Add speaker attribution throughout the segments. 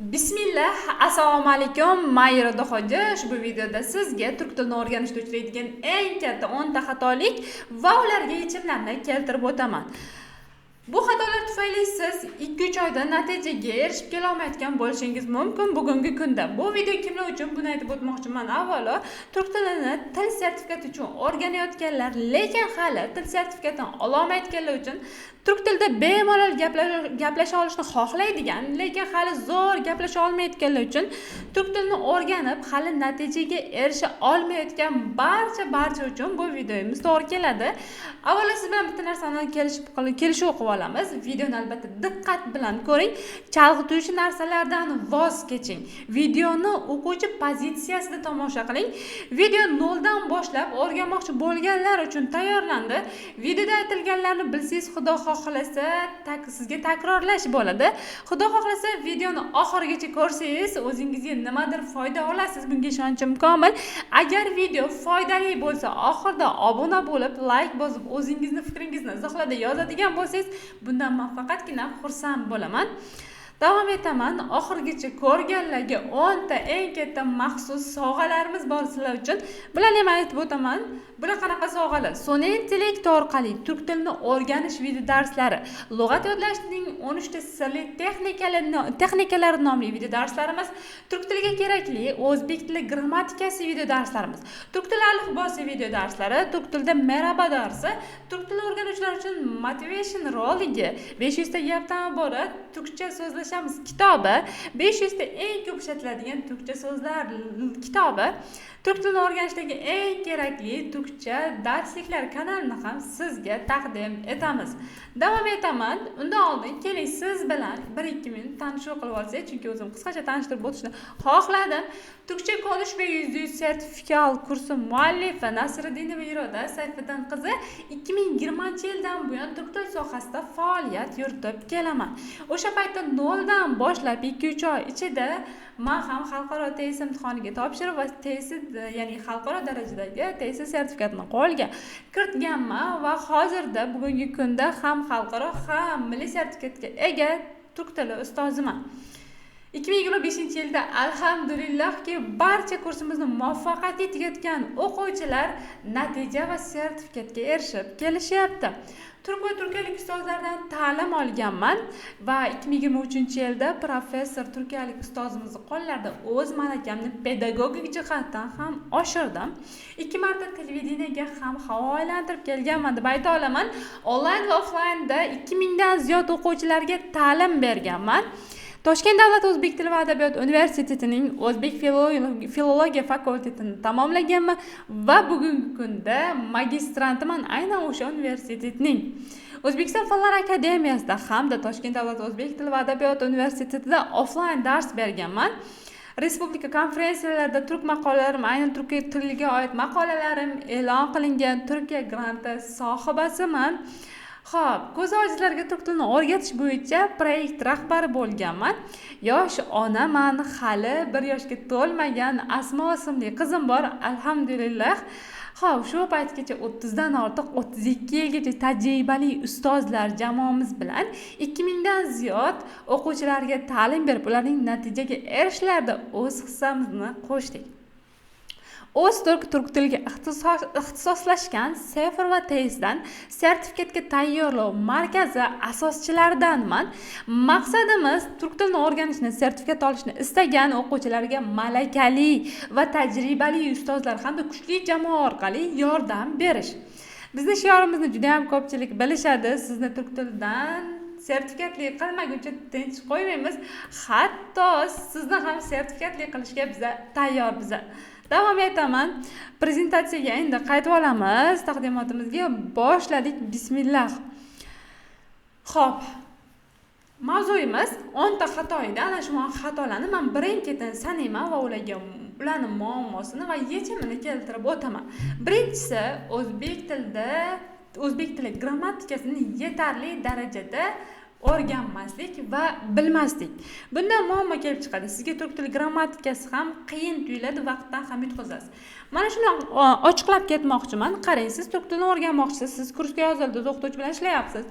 Speaker 1: Bismillah, assalomu alaykum. Mayra Hoji. Ushbu videoda sizga turk tilini o'rganishda uchraydigan eng katta 10 ta xatolik va ularga yechimlarni keltirib o'taman. Bu xatolar tufayli siz 2-3 oyda natijaga erishib kela olmayotgan bo'lishingiz mumkin bugungi kunda. Bu video kimlar uchun buni aytib o'tmoqchiman. Avvalo, turk tilini til sertifikati uchun o'rganayotganlar, lekin hali til sertifikatini ola olmayotganlar uchun turk tilida bemalol gaplasha olishni xohlaydigan, lekin hali zo'r gaplasha olmayotganlar uchun turk tilini o'rganib, hali natijaga erisha olmayotgan barcha uchun bu videomiz to'g'ri keladi. Avvalo siz bilan bitta narsani kelishib o'qib olamiz. Videoni albatta diqqat bilan ko'ring. Chalg'ituvchi narsalardan voz keching. Videoni o'quvchi pozitsiyasida tomosha qiling. Video noldan boshlab o'rganmoqchi bo'lganlar uchun tayyorlandi. Videoda aytilganlarni bilsangiz, Xudo xohlasa, sizga takrorlash bo'ladi. Xudo xohlasa, videoni oxirigacha ko'rsangiz, o'zingizga nimadir foyda olasiz. Bunga ishonchim komil. Agar video foydali bo'lsa, oxirida obuna bo'lib, like bosib, o'zingizni fikringizni izohlarda yozadigan bo'lsangiz, bundan men faqatgina xursand bo'laman. Davom etaman. Oxirgacha ko'rganlarga 10 ta eng katta maxsus sovg'alarimiz bor sizlar uchun. Bularni ham aytib o'taman. Bular qanaqa sovg'alar? Sun'iy intellekt orqali turk tilini o'rganish video darslari, lug'at yodlashning 13 ta sirli texnikalari nomli video darslarimiz, turk tiliga kerakli o'zbek tili grammatikasi video darslarimiz, turk tili alifbosi video darslari, turk tilida merhaba darsi, turk tili o'rganuvchilar uchun motivation roligi, 500 ta gapdan iborat turkcha so'zlashamiz kitobi, 500 ta eng ko'p ishlatiladigan turkcha so'zlar kitobi, turk tilini o'rganishdagi eng kerakli turkcha darsliklar kanalini ham sizga taqdim etamiz. Davom etaman. Undan oldin keling siz bilan 1-2 minut tanishuv qilib olsak, chunki o'zim qisqacha tanishtirib o'tishni xohladim. Turkcha ko'nish va %100 sertifikat kursi muallifi Nasriddinova Iroda Sayfiddin qizi 2020-yildan buyon turk tili sohasida faoliyat yuritib kelaman. O'sha paytda noldan boshlab 2-3 oy ichida men ham xalqaro test imtihoniga topshirib va ya'ni xalqaro darajadagi test sertifikatini qo'lga kiritganman va hozirda bugungi kunda ham xalqaro ham milliy sertifikatga ega turk tili ustoziman. 2025-yilda alhamdulillahki barcha kursimizni muvaffaqiyatli tugatgan o'quvchilar natija va sertifikatga erishib kelishyapti. Turk va turkiyalik ustozlardan ta'lim olganman va 2023-yilda professor turkiyalik ustozimizning qo'llarida o'z malakamni pedagogik jihatdan ham oshirdim. 2 marta televideniyega ham havo aylantirib kelganman deb ayta olaman. Onlayn va offlaynda 2000 dan ziyod o'quvchilarga ta'lim berganman. Toshkent davlat o'zbek tili va adabiyot universitetining o'zbek filologiya fakultetini tamomlaganman va bugungi kunda magistrantiman aynan o'sha universitetning. O'zbekiston Fanlar akademiyasida hamda Toshkent davlat o'zbek tili va adabiyot universitetida offlayn dars berganman. Respublika konferensiyalarida turk maqolalarim, aynan turk tiliga oid maqolalarim e'lon qilingan Turkiya granti sohibasiman. Xo'p, ko'zi ojizlarga turk tilini o'rgatish bo'yicha proyekt rahbari bo'lganman. Yosh onaman, hali 1 yoshga to'lmagan Asmo ismli qizim bor, alhamdulillah. Xo'p, shu paytgacha 30 dan ortiq 32 yilgacha tajribali ustozlar jamoamiz bilan 2000 dan ziyod o'quvchilarga ta'lim berib, ularning natijaga erishishlarida o'z hissamizni qo'shdik. O'zturk turk tiliga ixtisoslashgan Sefr va Testdan sertifikatga tayyorlov markazi asoschilaridanman. Maqsadimiz turk tilini o'rganishni, sertifikat olishni istagan o'quvchilarga malakali va tajribali ustozlar hamda kuchli jamoa orqali yordam berish. Bizning shiorimizni juda ham ko'pchilik bilishadi. Sizni turk tilidan sertifikatli qilmaguncha tinch qo'ymaymiz. Hatto sizni ham sertifikatli qilishga biz tayyormiz. Davom etaman. Prezentatsiyaga endi qaytib olamiz. Taqdimotimizga boshladik. Bismillah. Xo'p. Mavzuyimiz 10 ta xato edi. Ana shu xatolarni men birin-ketin sanayman va ularning muammosini va yechimini keltirib o'taman. Birinchisi, o'zbek tili grammatikasini yetarli darajada o'rganmaslik va bilmaslik. Bundan muammo kelib chiqadi. Sizga turk tili grammatikasi ham qiyin tuyuladi, vaqtdan ham yutqazasiz. Mana shuni ochiqlab ketmoqchiman. Qarang, siz turk tilini o'rganmoqchisiz, siz kursga yozildingiz, o'qituvchi bilan ishlayapsiz.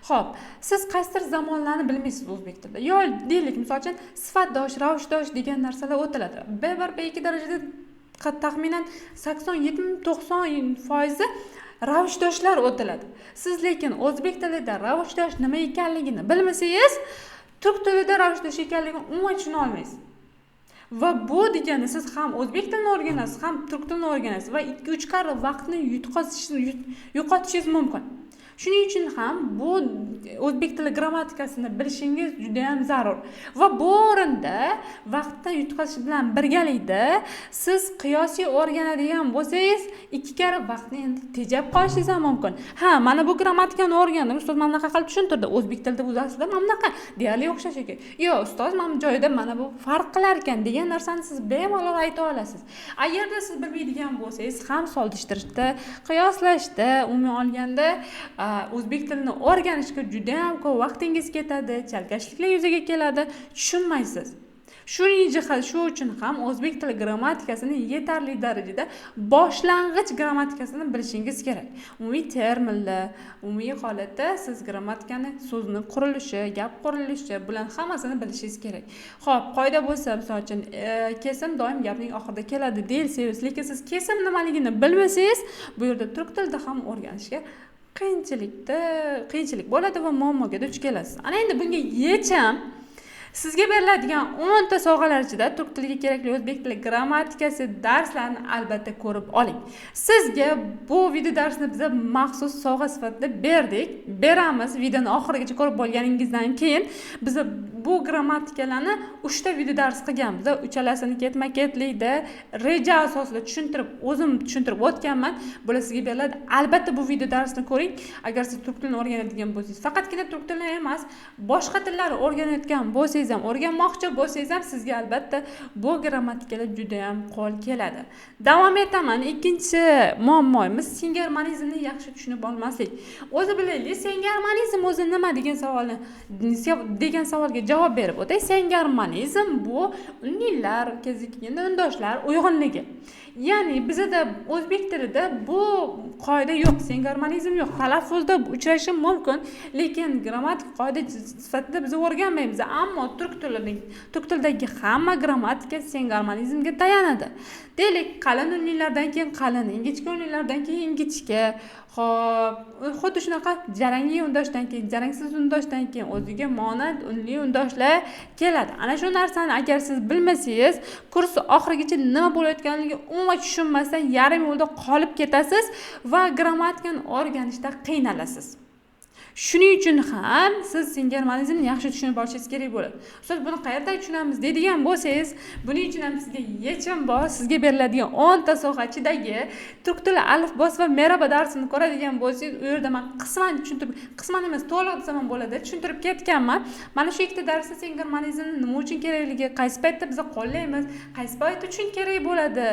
Speaker 1: Xo'p, siz qaysidir zamonlarni bilmaysiz o'zbek tilida. Yo, deylik, misol uchun sifatdosh, ravishdosh degan narsalar o'tiladi. B1, B2 darajada taxminan 80-90% ravishdoshlar o'tiladi. Siz lekin o'zbek tilida ravishdosh nima ekanligini bilmasangiz, turk tilida ravishdosh ekanligini umuman tushuna olmaysiz. Va bu degani siz ham o'zbek tilini o'rganasiz, ham turk tilini o'rganasiz va 2-3 karra vaqtni yo'qotishingiz mumkin. Shuning uchun ham bu o'zbek tili grammatikasini bilishingiz juda ham zarur. Va bu o'rinda vaqtdan yutqazish bilan birgalikda siz qiyosiy o'rganadigan bo'lsangiz, 2 karra vaqtni endi tejab qolishingiz ham mumkin. Ha, mana bu grammatikani o'rgandim, ustoz mana bunaqa qilib tushuntirdi. O'zbek tilida o'zasida mana bunaqa deyarli o'xshash ekan. Yo'q, ustoz, mana bu joyida mana bu farq qilar ekan degan narsani siz bemalol ayta olasiz. Agarda siz bilmaydigan bo'lsangiz, ham solishtirishda, qiyoslashda, umuman olganda o'zbek tilini o'rganishga juda ham ko'p vaqtingiz ketadi, chalkashliklar yuzaga keladi, tushunmaysiz. Shu uchun ham o'zbek tili grammatikasini yetarli darajada boshlang'ich grammatikasini bilishingiz kerak. Umumiy terminlar, umumiy holatda siz grammatikani, so'zni qurilishi, gap qurilishi bilan hammasini bilishingiz kerak. Xo'p, qoida bo'lsa, misol uchun, kesim doim gapning oxirida keladi deyilsangiz, lekin siz kesim nimaligini bilmasangiz, bu yerda turk tilida ham o'rganishga qiyinchilik bo'ladi va muammoga duch kelasiz. Ana endi bunga yechim sizga beriladigan 10 ta sovg'alar ichida turk tiliga kerakli o'zbek tili grammatikasi darslarini albatta ko'rib oling. Sizga bu video darsni biz maxsus sovg'a sifatida beramiz. Videoni oxirigacha ko'rib bo'lganingizdan keyin biz bu grammatikalarni 3 ta video dars qilganmiz. Uchalasini ketma-ketlikda reja asosida o'zim tushuntirib o'tganman. Bular sizga beriladi. Albatta bu video darsni ko'ring. Agar siz turk tilini o'rganadigan bo'lsangiz, faqatgina turk tilini emas, boshqa tillarni o'rganayotgan bo'lsangiz ham, o'rganmoqchi bo'lsangiz ham sizga albatta bu grammatikalar juda ham qo'l keladi. Davom etaman. Ikkinchi muammoimiz singermanizmni yaxshi tushunib olmaslik. O'zi bilaylik, singermanizm o'zi nima degan savolga javob berib o'tay. Singermanizm bu uniylar, kezikligini undoshlar uyg'unligi. Ya'ni bizda o'zbek tilida bu qoida yo'q, singermanizm yo'q. Talaffuzda uchrashi mumkin, lekin grammatik qoida sifatida biz o'rganmaymiz. Ammo turk tilidagi hamma grammatika singermanizmga tayanadi. Deylik, qalin uniylardan keyin qalin, ingichka uniylardan keyin ingichka. Xo'p, xuddi shunaqa jarangli undoshdan keyin, jarangsiz undoshdan keyin o'ziga monand unli undoshlar keladi. Ana shu narsani agar siz bilmasangiz, kurs oxirigacha nima bo'layotganligini umuman tushunmasdan yarim yo'lda qolib ketasiz va grammatikani o'rganishda qiynalasiz. Shuning uchun ham siz singermanizmni yaxshi tushunib olishingiz kerak bo'ladi. Ustoz, buni qayerdan tushunamiz deydigan bo'lsangiz, buning uchun ham sizga yechim bor. Sizga beriladigan 10 ta sohachidagi turk tili alifbos va merhaba darsini ko'radigan bo'lsangiz, u yerda men qisman emas, to'liq desam ham bo'ladi, tushuntirib ketganman. Mana shu ikkita darsda singermanizmni nima uchun kerakligi, qaysi paytda biz qo'llaymiz, qaysi payt uchun kerak bo'ladi,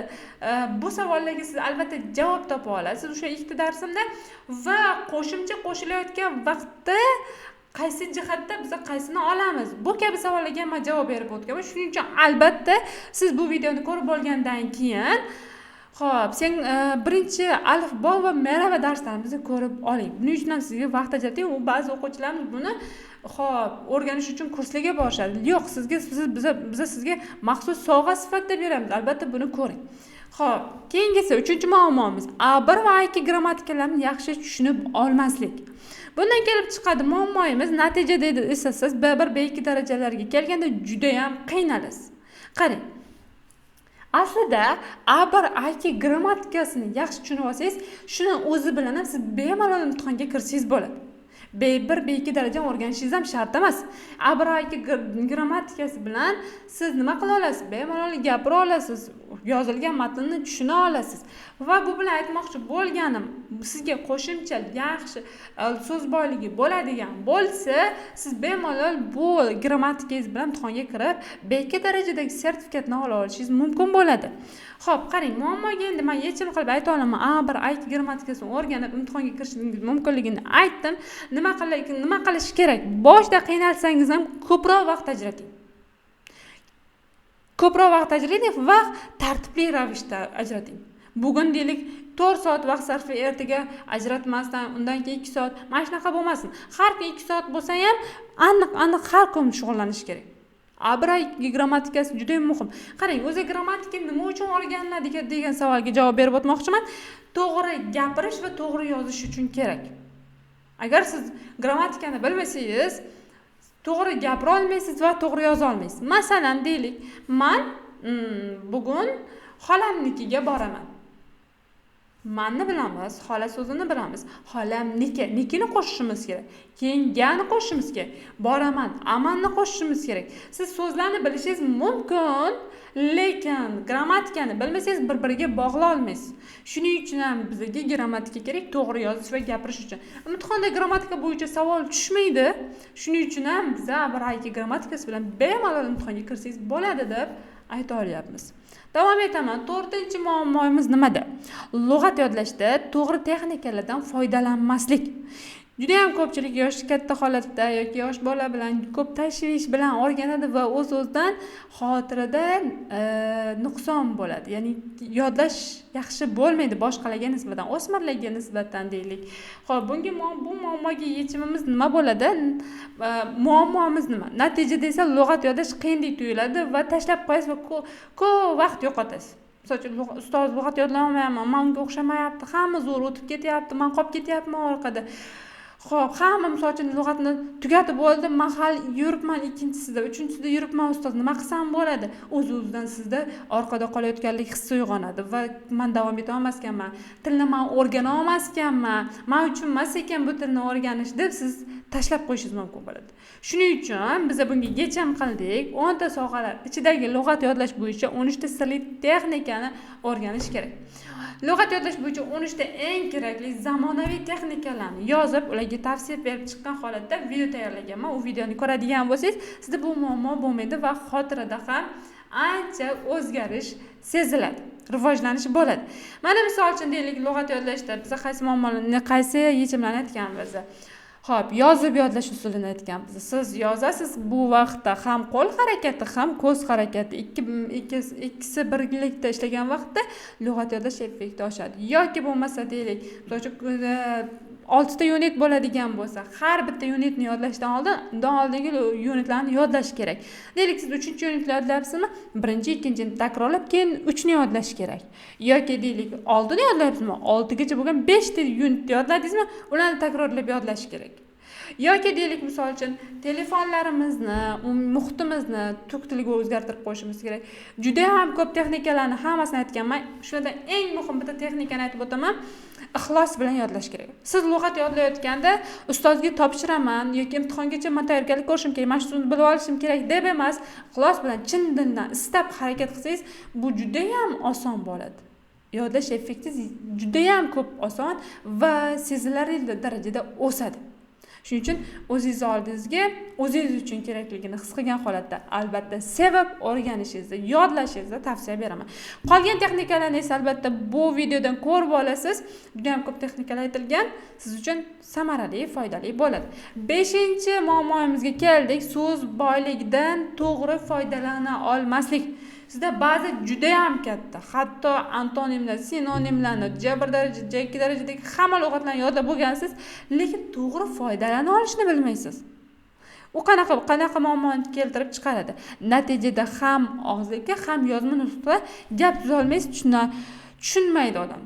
Speaker 1: bu savollarga siz albatta javob topa olasiz o'sha ikkita darsimda va qo'shimcha qo'shilayotgan vaqtda qaysi jihatda biz qaysini olamiz, bu kabi savollarga ham javob berib o'tganman. Shuning uchun albatta siz bu videoni ko'rib bo'lgandan keyin xo'p, sen birinchi alifbo va merhaba darslarimizni ko'rib oling. Buning uchun ham sizga vaqt ajrating. U ba'zi o'quvchilarimiz buni xo'p, o'rganish uchun kurslarga borishadi. Yo'q, biz sizga maxsus sovg'a sifatida beramiz. Albatta buni ko'ring. Xo'p, keyingisi 3-muammomiz A1 va A2 grammatikalarini yaxshi tushunib olmaslik. Bundan kelib chiqadi muammoimiz, natijada esa siz B1, B2 darajalariga kelganda juda ham qiynalasiz. Qarang. Aslida A1, A2 grammatikasini yaxshi tushunib olsangiz, shuni o'zi bilan ham siz bemalol imtihonga kirsangiz bo'ladi. B1, B2 darajani o'rganishingiz ham shart emas. A1, A2 grammatikasi bilan siz nima qila olasiz? Bemalol gapira olasiz, yozilgan matnni tushuna olasiz. Va bu bilan aytmoqchi bo'lganim, sizga qo'shimcha yaxshi so'z boyligi bo'ladigan bo'lsa, siz bemalol bu grammatikangiz bilan imtihonga kirib, B2 darajadagi sertifikatni ola olishingiz mumkin bo'ladi. Xo'p, qarang, muammoga endi men yechim qilib ayta olaman. A1, A2 grammatikasini o'rganib imtihonga kirishingiz mumkinligini aytdim. nima qilish kerak? Boshda qiynalsangiz ham ko'proq vaqt ajrating. Ko'proq vaqt ajrating va tartibli ravishda ajrating. Bugun deylik 4 soat vaqt sarfi, ertaga ajratmasdan, undan keyin 2 soat. Mana shunaqa bo'lmasin. Har kun 2 soat bo'lsa ham aniq har kun shug'ullanish kerak. Abray grammatikasi juda muhim. Qarang, o'zi grammatika nima uchun o'rganiladi degan savolga javob berib o'tmoqchiman. To'g'ri gapirish va to'g'ri yozish uchun kerak. Agar siz grammatikani bilmasangiz, to'g'ri gapira olmaysiz va to'g'ri yoza olmaysiz. Masalan, deylik, men bugun xolamnikiga boraman. Manni bilamiz, xola so'zini bilamiz. Xolamnikini qo'shishimiz kerak. Keyin gani qo'shishimiz kerak. Boraman, amanni qo'shishimiz kerak. Siz so'zlarni bilishingiz mumkin, lekin grammatikani bilmasangiz bir-biriga bog'lay olmaysiz. Shuning uchun ham bizga grammatika kerak, to'g'ri yozish va gapirish uchun. Imtihonda grammatika bo'yicha savol tushmaydi. Shuning uchun ham biz Abrayki grammatikasi bilan bemalol imtihonga kirsangiz bo'ladi deb ayta olyapmiz. Davom etaman. 4-muammoimiz nimada? Lug'at yodlashda to'g'ri texnikalardan foydalanmaslik. Juda ham ko'pchilik yosh katta holatda yoki yosh bola bilan ko'p tashvish bilan o'rganadi va o'z-o'zidan xotirada nuqson bo'ladi. Ya'ni yodlash yaxshi bo'lmaydi boshqalarga nisbatan, o'smirlarga nisbatan deylik. Xo'p, bu muammoga yechimimiz nima bo'ladi? Muammomiz nima? Natijada esa lug'at yodlash qiyindek tuyuladi va tashlab qo'yasiz va ko'p vaqt yo'qotasiz. Masalan, ustoz lug'at yodlamayapman, men unga o'xshamayapti, hamma zo'r o'tib ketyapti, men qolib ketyapman orqada. Xo'p, hamma misol lug'atni tugatib bo'ldi, men hali yuribman ikkinchisida, uchinchisida yuribman ustoz, nima qilsam bo'ladi? O'z-o'zidan sizda orqada qolayotganlik hissi uyg'onadi va men davom eta olmaskanman, tilni men o'rgana olmaskanman, men uchun emas ekan bu tilni o'rganish deb siz tashlab qo'yishingiz mumkin bo'ladi. Shuning uchun biz bunga yechim qildik. 10 ta sohalar ichidagi lug'at yodlash bo'yicha 13 ta sirli texnikani o'rganish kerak. Lug'at yodlash bo'yicha 13 ta eng kerakli zamonaviy texnikalarni yozib, ularga tavsiya berib chiqqan holatda video tayyorlaganman. U videoni ko'radigan bo'lsangiz, sizda bu muammo bo'lmaydi va xotirada ham ancha o'zgarish seziladi, rivojlanish bo'ladi. Mana misol uchun deylik, lug'at yodlashda biz qaysi muammolarni, qaysi yechimlarni aytganmiz. Xo'p, yozib yodlash usulini aytganmiz. Siz yozasiz, bu vaqtda ham qo'l harakati, ham ko'z harakati ikkisi birgalikda ishlagan vaqtda lug'at yodlash effekti oshadi. Yoki bo'lmasa deylik, masalan, 6 ta unit bo'ladigan bo'lsa, har bitta unitni yodlashdan oldingi unitlarni yodlash kerak. Deylik, siz 3-unitni yodlayapsizmi? 1-2-ni takrorlab, keyin 3ni yodlash kerak. Yoki deylik, 6ni yodlayapsizmi? 6gacha bo'lgan 5 ta unit yodladingizmi? Ularni takrorlab yodlash kerak. Yoki deylik, misol uchun telefonlarimizni, muhitimizni turk tiliga o'zgartirib qo'yishimiz kerak. Juda ham ko'p texnikalarni hammasini aytganman. Shundan eng muhim bitta texnikani aytib o'taman. Ixlos bilan yodlash kerak. Siz lug'at yodlayotganda ustozga topshiraman yoki imtihongacha men tayyorgarlik ko'rishim kerak, mana shuni bilib olishim kerak deb emas, ixlos bilan chin dildan istab harakat qilsangiz, bu juda ham oson bo'ladi. Yodlash effekti juda ham ko'p oson va sezilarli darajada o'sadi. Shuning uchun o'zingiz oldingizga o'zingiz uchun kerakligini his qilgan holatda albatta sevib o'rganishingizni, yodlashingizni tavsiya beraman. Qolgan texnikalarni esa albatta bu videodan ko'rib olasiz. Juda ham ko'p texnikalar aytilgan, siz uchun samarali, foydali bo'ladi. 5-muammoimizga keldik. So'z boyligidan to'g'ri foydalana olmaslik. Sizda ba'zi juda ham katta, hatto antonimlar, sinonimlarni J1 daraja, J2 darajadagi hamma lug'atlarni yodlab bo'lgansiz, lekin to'g'ri foydalana olishni bilmaysiz. U qanaqa muammoni keltirib chiqaradi. Natijada ham og'zaki, ham yozma nutqda gap tuzolmaysiz, tushunmaydi odam.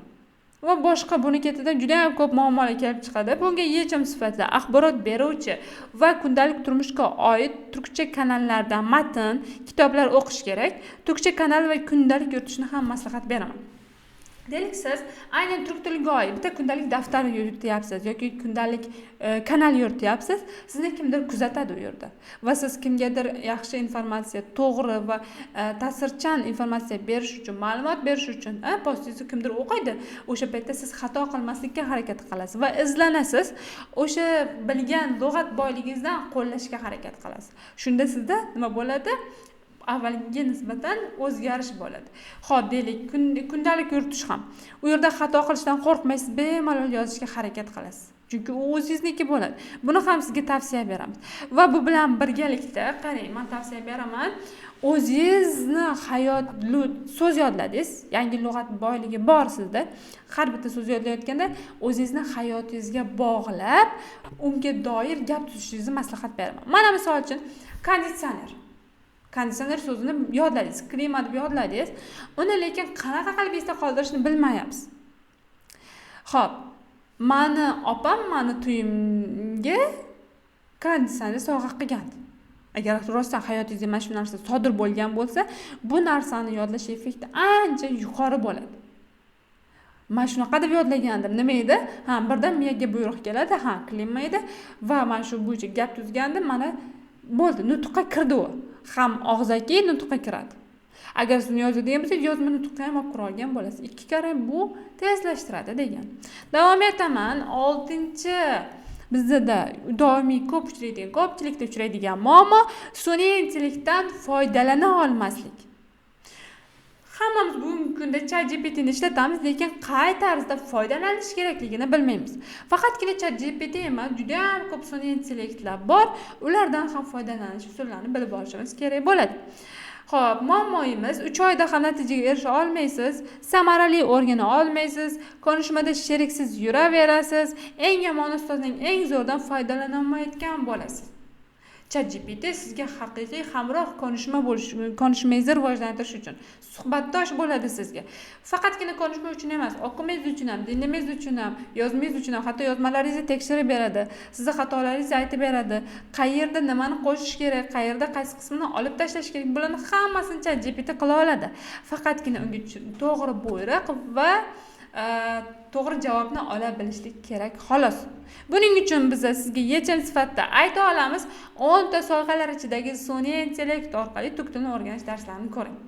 Speaker 1: Va boshqa buni ketidan juda ham ko'p muammolar kelib chiqadi. Bunga yechim sifatida axborot beruvchi va kundalik turmushga oid turkcha kanallardan matn, kitoblar o'qish kerak. Turkcha kanal va kundalik yuritishni ham maslahat beraman. Deylik, siz aynan turk tiliga oid bitta kundalik daftar yurityapsiz yoki kundalik kanal yurityapsiz, sizni kimdir kuzatadi u yerda. Va siz kimgadir yaxshi informatsiya, to'g'ri va ta'sirchan informatsiya berish uchun, ma'lumot berish uchun postingizni kimdir o'qiydi. O'sha paytda siz xato qilmaslikka harakat qilasiz va izlanasiz. O'sha bilgan lug'at boyligingizdan qo'llashga harakat qilasiz. Shunda sizda nima bo'ladi? Avvalgiga nisbatan o'zgarish bo'ladi. Xo'p, deylik, kundalik yuritish ham. U yerda xato qilishdan qo'rqmaysiz, bemalol yozishga harakat qilasiz. Chunki u o'zingizniki bo'ladi. Buni ham sizga tavsiya beramiz. Va bu bilan birgalikda qarang, men tavsiya beraman. O'zingizni hayot so'z yodladingiz, yangi lug'at boyligi bor sizda. Har bitta so'z yodlayotganda o'zingizni hayotingizga bog'lab, unga doir gap tutishingizni maslahat beraman. Mana misol uchun konditsioner. Konditsioner so'zini yodladingiz, klima deb yodladingiz. Uni lekin qanaqa qalbingizda qoldirishni bilmayapsiz. Xo'p, mani opam mani to'yimga konditsioner sovg'a qilgan. Agar rostdan hayotingizda mana shu narsa sodir bo'lgan bo'lsa, bu narsani yodlash effekti ancha yuqori bo'ladi. Men shunaqa deb yodlagandim. Nima edi? Birdan miyaga buyruq keladi. Klima edi va men shu bo'yicha gap tuzgandim. Mana bo'ldi, nutqqa kirdi u. Ham og'zaki nutqqa kiradi. Agar siz yozadigan bo'lsangiz, yozma nutqqa ham olib kira olgan bo'lasiz. 2 karra bu tezlashtiradi degan. Davom etaman. 6-chi bizda doimiy ko'pchilikda uchraydigan muammo sun'iy intellektdan foydalana olmaslik. Hammamiz bugungi kunda ChatGPTni ishlatamiz, lekin qay tarzda foydalanish kerakligini bilmaymiz. Faqatgina ChatGPT emas, juda ham ko'p sun'iy intellektlar bor. Ulardan ham foydalanish usullarini bilib olishimiz kerak bo'ladi. Xo'p, muammoyimiz 3 oyda ham natijaga erisha olmaysiz, samarali o'rgana olmaysiz, konishmada sheriksiz yuraverasiz, eng yomon ustozning eng zo'rdan foydalana olmayotgan bo'lasiz. ChatGPT sizga haqiqiy hamroh konishmangizni rivojlantirish uchun suhbatdosh bo'ladi sizga. Faqatgina konishma uchun emas, o'qimangiz uchun ham, dinlamangiz uchun ham, yozmangiz uchun ham, hatto yozmalaringizni tekshirib beradi. Sizga xatolaringizni aytib beradi. Qayerda nimani qo'shish kerak, qayerda qaysi qismini olib tashlash kerak, bularni hammasini ChatGPT qila oladi. Faqatgina unga to'g'ri buyruq va to'g'ri javobni ola bilishlik kerak xolos. Buning uchun biz sizga yechim sifatida ayta olamiz, 10 ta sohalar ichidagi sun'iy intellekt orqali tuktilni o'rganish darslarini ko'ring.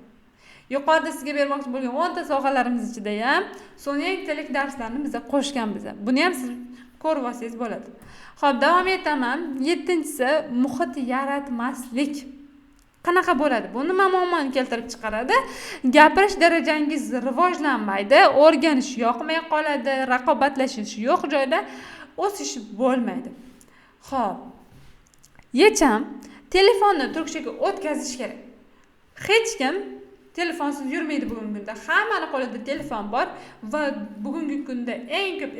Speaker 1: Yuqorida sizga bermoqchi bo'lgan 10 ta sohalarimiz ichida ham sun'iy intellekt darslarini biz qo'shganmiz. Buni ham siz ko'rib olsangiz bo'ladi. Xo'p, davom etaman. 7-si muhit yaratmaslik. Qanaqa bo'ladi? Bu nima muammoni keltirib chiqaradi? Gapirish darajangiz rivojlanmaydi, o'rganish yoqmay qoladi, raqobatlashish yo'q joyda o'sish bo'lmaydi. Xo'p. Yechim, telefonni turkchaga o'tkazish kerak. Hech kim telefonsiz yurmaydi bugungi kunda. Hammani qo'lida telefon bor va bugungi kunda eng ko'p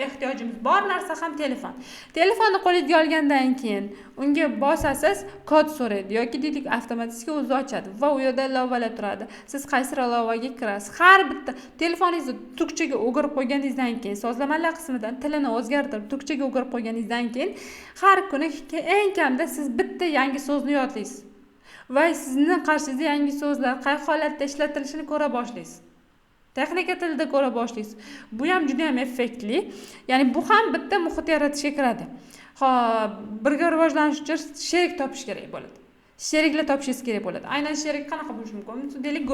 Speaker 1: ehtiyojimiz bor narsa ham telefon. Telefonni qo'lingizga olgandan keyin unga bosasiz, kod so'raydi yoki deylik avtomatik o'zi ochadi va u yerda ilovalar turadi. Siz qaysi ilovaga kirasiz? Har bitta telefoningizni turkchaga o'girib qo'yganingizdan keyin, sozlamalar qismidan tilini o'zgartirib turkchaga o'girib qo'yganingizdan keyin har kuni eng kamida siz bitta yangi so'zni yodlaysiz. Va sizni qarshingizda yangi so'zlar qay holatda ishlatilishini ko'ra boshlaysiz. Texnika tilida ko'ra boshlaysiz. Bu ham juda ham effektli. Ya'ni bu ham bitta muhit yaratishga kiradi. Xo'p, birga rivojlanish uchun sherik topish kerak bo'ladi. Sheriklar topishingiz kerak bo'ladi. Aynan sherik qanaqa bo'lishi mumkin? Deylik,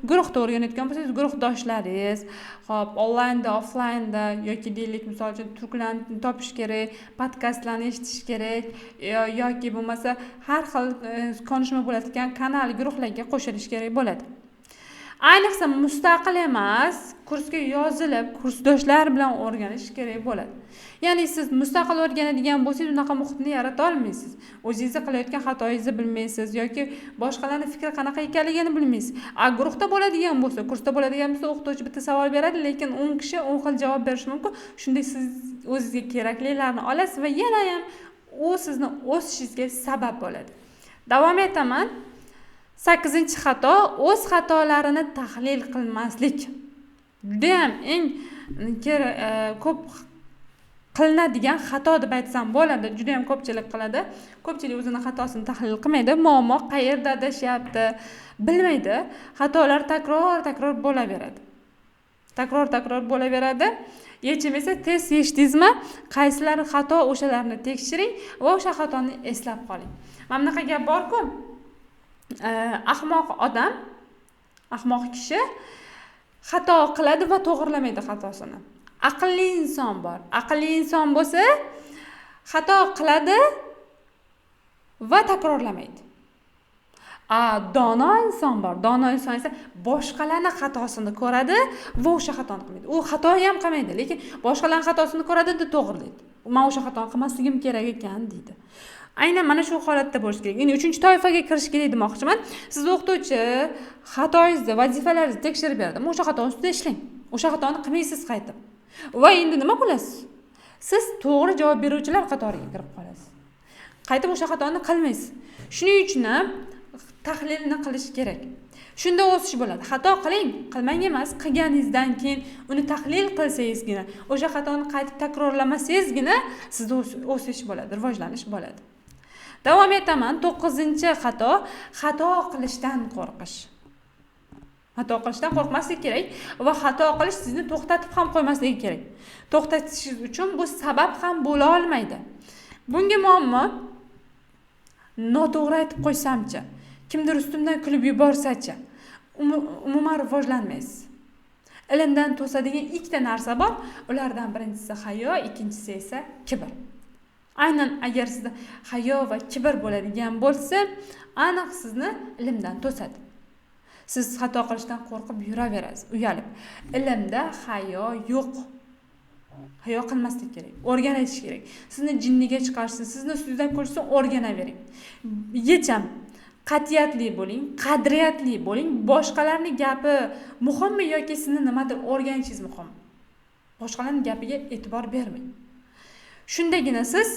Speaker 1: guruhda o'rganayotgan bo'lsangiz, guruhdoshlaringiz, xo'p, onlaynda, offlaynda yoki deylik, misol uchun turklarni topish kerak, podkastlarni eshitish kerak yoki bo'lmasa har xil konishma bo'ladigan kanal, guruhlarga qo'shilish kerak bo'ladi. Ayniqsa mustaqil emas, kursga yozilib, kursdoshlar bilan o'rganish kerak bo'ladi. Ya'ni siz mustaqil o'rganadigan bo'lsangiz, unaqa muhitni yarata olmaysiz. O'zingiz qilayotgan xatoingizni bilmaysiz yoki boshqalarning fikri qanaqa ekanligini bilmaysiz. Guruhda bo'ladigan bo'lsa, kursda bo'ladigan bo'lsa, o'qituvchi bitta savol beradi, lekin 10 kishi 10 xil javob berishi mumkin. Shunday siz o'zingizga keraklilarni olasiz va yana ham u sizni o'sishingizga sabab bo'ladi. Davom etaman. 8-xato o'z xatolarini tahlil qilmaslik. Juda ham eng ko'p qilinadigan xato deb aytsam bo'ladi. Juda ham ko'pchilik qiladi. Ko'pchilik o'zini xatosini tahlil qilmaydi. Muammo qayerda adashyapti, bilmaydi. Xatolar takror bo'laveradi. Takror bo'laveradi. Yechim esa test yechdingizmi? Qaysilari xato, o'shalarni tekshiring va o'sha xatoni eslab qoling. Mana bunaqa gap bor-ku. Ahmoq odam, ahmoq kishi xato qiladi va to'g'rilamaydi xatosini. Aqlli inson bor. Aqlli inson bo'lsa, xato qiladi va takrorlamaydi. Dono inson bor. Dono inson esa boshqalarning xatosini ko'radi va o'sha xatoni qilmaydi. U xato ham qilmaydi, lekin boshqalarning xatosini ko'radi va to'g'rilaydi. Men o'sha xatoni qilmasligim kerak ekan deydi. Aynan mana shu holatda bo'lish kerak. Endi 3-toifaga kirish kerak demoqchiman. Siz o'qituvchi xatoingizni, vazifalaringizni tekshirib beradi. O'sha xatoni ustida ishlang. O'sha xatoni qilmaysiz qaytib. Va endi nima qilasiz? Siz to'g'ri javob beruvchilar qatoriga kirib qolasiz. Qaytib o'sha xatoni qilmaysiz. Shuning uchun ham tahlilni qilish kerak. Shunda o'sish bo'ladi. Xato qiling, qilmang emas, qilganingizdan keyin uni tahlil qilsangizgina, o'sha xatoni qaytib takrorlamasangizgina sizda o'sish bo'ladi, rivojlanish bo'ladi. Davom etaman. 9-xato, xato qilishdan qo'rqish. Xato qilishdan qo'rqmaslik kerak va xato qilish sizni to'xtatib ham qo'ymasligi kerak. To'xtatishingiz uchun bu sabab ham bo'la olmaydi. Bunga muammo noto'g'ri aytib qo'ysamchi, kimdir ustimdan kulib yuborsachi, umuman rivojlanmaysiz. Ilmdan to'sadigan ikkita narsa bor. Ulardan birinchisi hayo, ikkinchisi esa kibr. Aynan agar sizda hayo va kibr bo'ladigan bo'lsa, aniq sizni ilmdan to'sadi. Siz xato qilishdan qo'rqib yuraverasiz, uyalib. Ilmda hayo yo'q. Hayo qilmaslik kerak. O'rganish kerak. Sizni jinniga chiqarsin, sizni ustingizdan kulsin, o'rganavering. Yecham. Qat'iyatli bo'ling, qadriyatli bo'ling. Boshqalarning gapi muhimmi yoki sizni nimadir o'rganishingiz muhim? Boshqalarning gapiga e'tibor bermang. Shundagina siz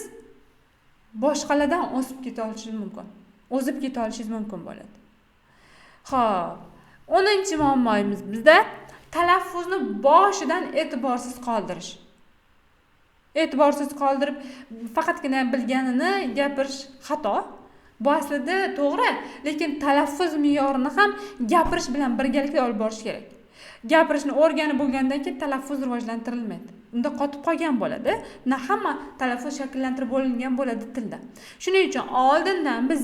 Speaker 1: boshqalardan o'sib keta olishingiz mumkin. O'zib keta olishingiz mumkin bo'ladi. Xo'p, 10-muammoyimiz bizda talaffuzni boshidan e'tiborsiz qoldirish. E'tiborsiz qoldirib, faqatgina bilganini gapirish xato. Bu aslida to'g'ri, lekin talaffuz me'yorini ham gapirish bilan birgalikda olib borish kerak. Gapirishni o'rganib bo'lgandan keyin talaffuz rivojlantirilmaydi. Unda qotib qolgan bo'ladi. Hamma talaffuz shakllantirib bo'lingan bo'ladi tilda. Shuning uchun oldindan biz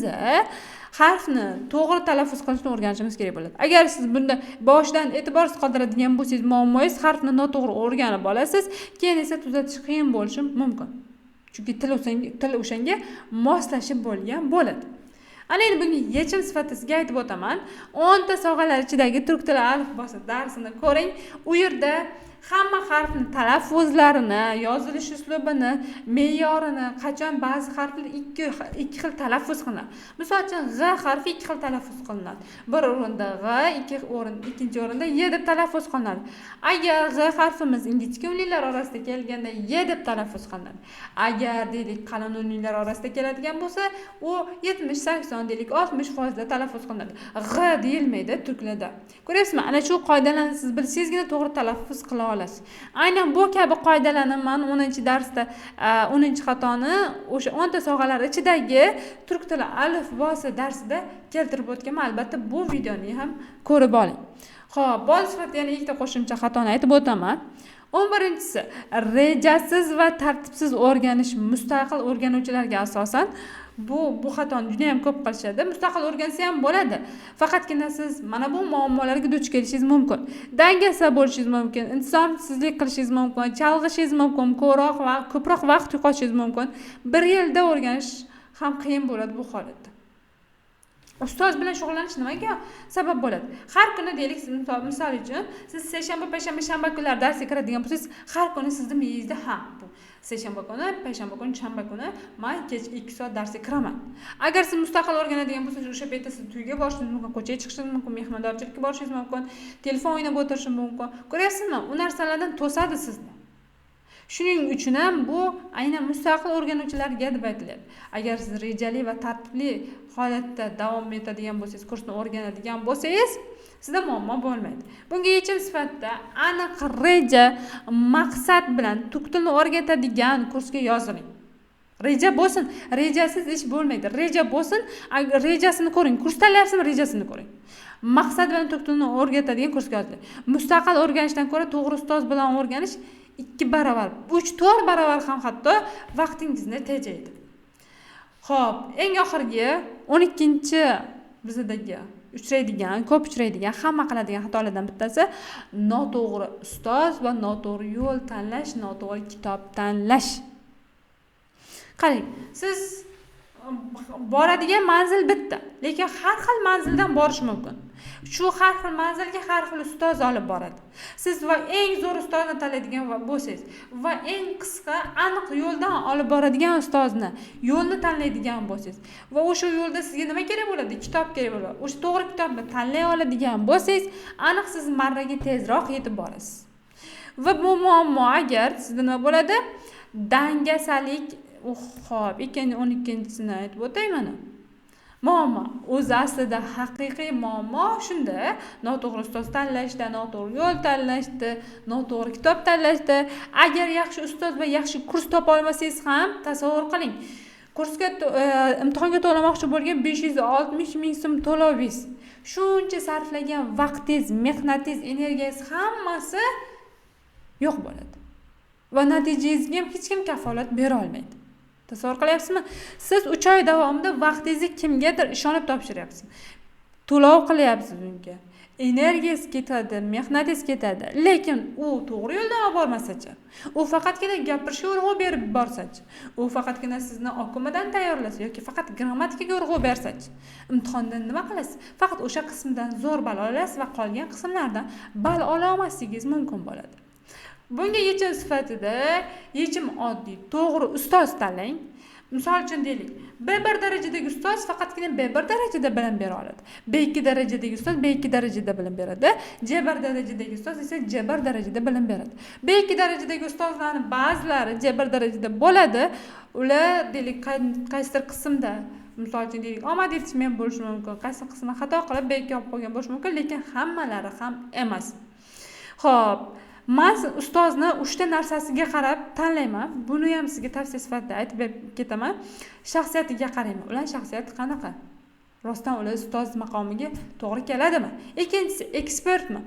Speaker 1: harfni to'g'ri talaffuz qilishni o'rganishimiz kerak bo'ladi. Agar siz bunda boshidan e'tiborsiz qoldiradigan bo'lsangiz, muammoingiz harfni noto'g'ri o'rganib olasiz, keyin esa tuzatish qiyin bo'lishi mumkin. Chunki til o'shanga moslashib bo'lgan bo'ladi. Ana endi bunga yechim sifatida sizga aytib o'taman. 10 ta sovg'alar ichidagi turk tili alifbosi darsini ko'ring. U yerda hamma harfni talaffuzlarini, yozilish uslubini, me'yorini, qachon ba'zi harflar ikki xil talaffuz qilinadi. Misol uchun g harfi ikki xil talaffuz qilinadi. Bir o'rinda g, ikkinchi o'rinda y deb talaffuz qilinadi. Agar g harfimiz ingichka unliklar orasida kelganda y deb talaffuz qilinadi. Agar deylik qalin unliklar orasida keladigan bo'lsa, u 70-80 deylik 60% da talaffuz qilinadi. G deyilmaydi turklarda. Ko'ryapsizmi? Ana shu qoidalarni siz bilsangizgina to'g'ri talaffuz qila olasiz. Aynan bu kabi qoidalarni men 10-darsda 10-xatoni o'sha 10 ta sovg'alar ichidagi turk tili alifbosi darsida keltirib o'tganman. Albatta bu videoni ham ko'rib oling. Xo'p, bol sifatida yana ikkita qo'shimcha xatoni aytib o'taman. 11-si rejasiz va tartibsiz o'rganish. Mustaqil o'rganuvchilarga asosan bu xatoni juda ham ko'p qilishadi. Mustaqil o'rgansa ham bo'ladi. Faqatgina siz mana bu muammolarga duch kelishingiz mumkin. Dangasa bo'lishingiz mumkin, intizomsizlik qilishingiz mumkin, chalg'ishingiz mumkin, ko'proq vaqt yo'qotishingiz mumkin. 1 yilda o'rganish ham qiyin bo'ladi bu holatda. Ustoz bilan shug'ullanish nimaga sabab bo'ladi? Har kuni deylik, misol uchun siz seshanba, payshanba, shanba kunlar darsga kiradigan bo'lsangiz, har kuni sizning miyangizda bu seshanba kuni, payshanba kuni, shanba kuni men kech 2 soat darsga kiraman. Agar siz mustaqil o'rganadigan bo'lsangiz, o'sha paytda siz to'yga borishingiz mumkin, ko'chaga chiqishingiz mumkin, mehmondorchilikka borishingiz mumkin, telefon o'ynab o'tirishingiz mumkin. Ko'ryapsizmi? U narsalardan to'sadi sizni. Shuning uchun ham bu aynan mustaqil o'rganuvchilarga deb aytiladi. Agar siz rejali va tartibli holatda davom etadigan bo'lsangiz, kursni o'rganadigan bo'lsangiz, sizda muammo bo'lmaydi. Bunga yechim sifatida aniq reja, maqsad bilan turk tilini o'rgatadigan kursga yoziling. Reja bo'lsin, rejasiz ish bo'lmaydi. Reja bo'lsin, rejasini ko'ring. Kurs tanlayapsizmi, rejasini ko'ring. Maqsad bilan turk tilini o'rgatadigan kursga yoziling. Mustaqil o'rganishdan ko'ra to'g'ri ustoz bilan o'rganish 2 barobar, 3-4 barobar ham hatto vaqtingizni tejaydi. Xo'p, eng oxirgi 12-chi bizdagi ko'p uchraydigan, hamma qiladigan xatolardan bittasi noto'g'ri ustoz va noto'g'ri yo'l tanlash, noto'g'ri kitob tanlash. Qarang, siz boradigan manzil bitta, lekin har xil manzildan borish mumkin. Shu har xil manzilga har xil ustoz olib boradi. Siz va eng zo'r ustozni tanlaydigan bo'lsangiz va eng qisqa aniq yo'ldan olib boradigan ustozni, yo'lni tanlaydigan bo'lsangiz va o'sha yo'lda sizga nima kerak bo'ladi? Kitob kerak bo'ladi. O'sha to'g'ri kitobni tanlay oladigan bo'lsangiz, aniq siz marraga tezroq yetib borasiz. Va bu muammo agar sizda nima bo'ladi? Dangasalik, xo'p, 12-sini aytib o'tay mana. Muammo o'zi aslida haqiqiy muammo shunda, noto'g'ri ustoz tanlashda, noto'g'ri yo'l tanlashda, noto'g'ri kitob tanlashda. Agar yaxshi ustoz va yaxshi kurs topa olmasangiz ham tasavvur qiling. Kursga imtihonga to'lamoqchi bo'lgan 560 ming so'm to'lavingiz. Shuncha sarflagan vaqtingiz, mehnatingiz, energiyangiz hammasi yo'q bo'ladi. Va natijangizga ham hech kim kafolat bera olmaydi. Tasavvur qilyapsizmi? Siz 3 oy davomida vaqtingizni kimgadir ishonib topshiryapsiz. To'lov qilyapsiz unga. Energiyangiz ketadi, mehnatingiz ketadi. Lekin u to'g'ri yo'ldan olib bormasa-chi, u faqatgina gapirishga urg'u berib borsa-chi, u faqatgina sizni oqimidan tayyorlasa yoki faqat grammatikaga urg'u bersa-chi, imtihondan nima qilasiz? Faqat o'sha qismdan zo'r ball olasiz va qolgan qismlardan ball ola olmasligingiz mumkin bo'ladi. Bunga yechim sifatida, yechim oddiy, to'g'ri ustoz tanlang. Misol uchun deylik, B1 darajadagi ustoz faqatgina B1 darajada bilim bera oladi. B2 darajadagi ustoz B2 darajada bilim beradi. C1 darajadagi ustoz esa C1 darajada bilim beradi. B2 darajadagi ustozlarning ba'zilari C1 darajada bo'ladi. Ular deylik qaysidir qismda, misol uchun deylik, omad yetishmay bo'lishi mumkin, qaysi qismini xato qilib B2 olib qo'ygan bo'lishi mumkin, lekin hammalari ham emas. Xo'p, men ustozni 3 ta narsasiga qarab tanlayman. Buni ham sizga tavsiya sifatida aytib ketaman. Shaxsiyatiga qarayman. Ular shaxsiyati qanaqa? Rostdan ular ustoz maqomiga to'g'ri keladimi? Ikkinchisi, ekspertmi?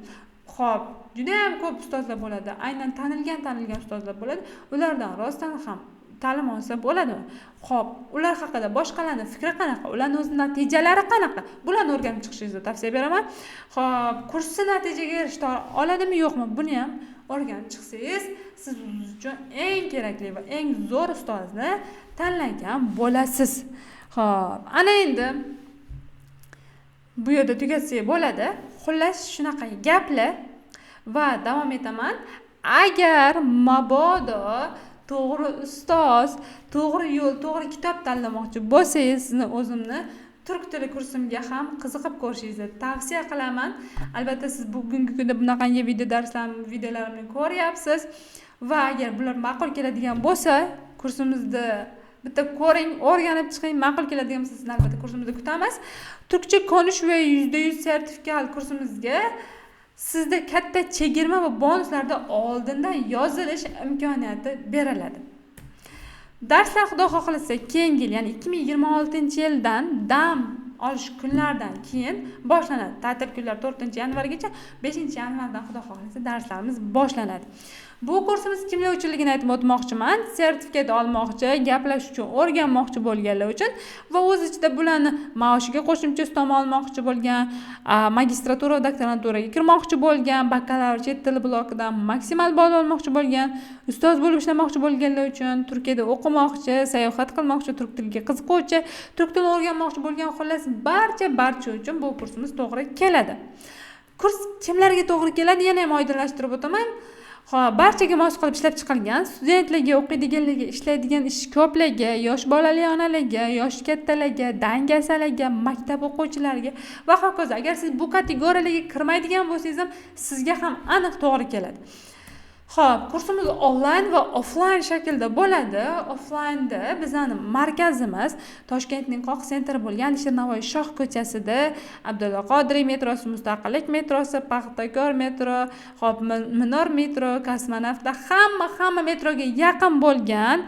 Speaker 1: Xo'p, juda ham ko'p ustozlar bo'ladi. Aynan tanilgan ustozlar bo'ladi. Ulardan rostdan ham ta'lim olsa bo'ladimi? Xo'p, ular haqida boshqalarning fikri qanaqa? Ularning o'z natijalari qanaqa? Bularni o'rganib chiqishingizni tavsiya beraman. Xo'p, kursni natijaga erishib oladimi, yo'qmi? Buni ham o'rganib chiqsangiz, siz uchun eng kerakli va eng zo'r ustozni tanlagan bo'lasiz. Xo'p, ana endi bu yerda tugatsak bo'ladi. Xullas shunaqa gaplar va davom etaman. Agar mabodo to'g'ri ustoz, to'g'ri yo'l, to'g'ri kitob tanlamoqchi bo'lsangiz, sizni o'zimni turk tili kursimga ham qiziqib ko'rishingizni tavsiya qilaman. Albatta siz bugungi kunda bunaqangi videolarimni ko'ryapsiz va agar bular ma'qul keladigan bo'lsa, kursimizni bitta ko'ring, o'rganib chiqing, ma'qul keladigan bo'lsa, sizni albatta kursimizda kutamiz. Turkcha ko'nish va %100 sertifikat kursimizga sizda katta chegirma va bonuslarda oldindan yozilish imkoniyati beriladi. Darslar xudo xohlasa keyingi yil, ya'ni 2026-yildan dam olish kunlaridan keyin boshlanadi. Ta'til kunlari 4-yanvargacha, 5-yanvardan xudo xohlasa darslarimiz boshlanadi. Bu kursimiz kimlar uchunligini aytib o'tmoqchiman. Sertifikat olmoqchi, gaplash uchun o'rganmoqchi bo'lganlar uchun va o'z ichida bularni maoshiga qo'shimcha ustama olmoqchi bo'lgan, magistratura va doktoranturaga kirmoqchi bo'lgan, bakalavr chet tili blokidan maksimal ball olmoqchi bo'lgan, ustoz bo'lib ishlamoqchi bo'lganlar uchun, Turkiyada o'qimoqchi, sayohat qilmoqchi, turk tiliga qiziquvchi, turk tilini o'rganmoqchi bo'lgan, xullas barcha uchun bu kursimiz to'g'ri keladi. Kurs kimlarga to'g'ri keladi, yana ham oydinlashtirib o'taman. Barchaga mos qilib ishlab chiqilgan, studentlarga, o'qiydiganlarga, ishlaydigan ish ko'plarga, yosh bolali onalarga, yosh kattalarga, dangasalarga, maktab o'quvchilariga va hokazo. Agar siz bu kategoriyalarga kirmaydigan bo'lsangiz ham sizga ham aniq to'g'ri keladi. Xo'p, kursimiz onlayn va offlayn shaklda bo'ladi. Offlaynda bizning markazimiz Toshkentning qoq sentri bo'lgan Alisher Navoiy Shoh ko'chasida, Abdulla Qodiriy metrosi, Mustaqillik metrosi, Paxtakor metro, xo'p, Minor metro, Kosmonavtda hamma metroga yaqin bo'lgan,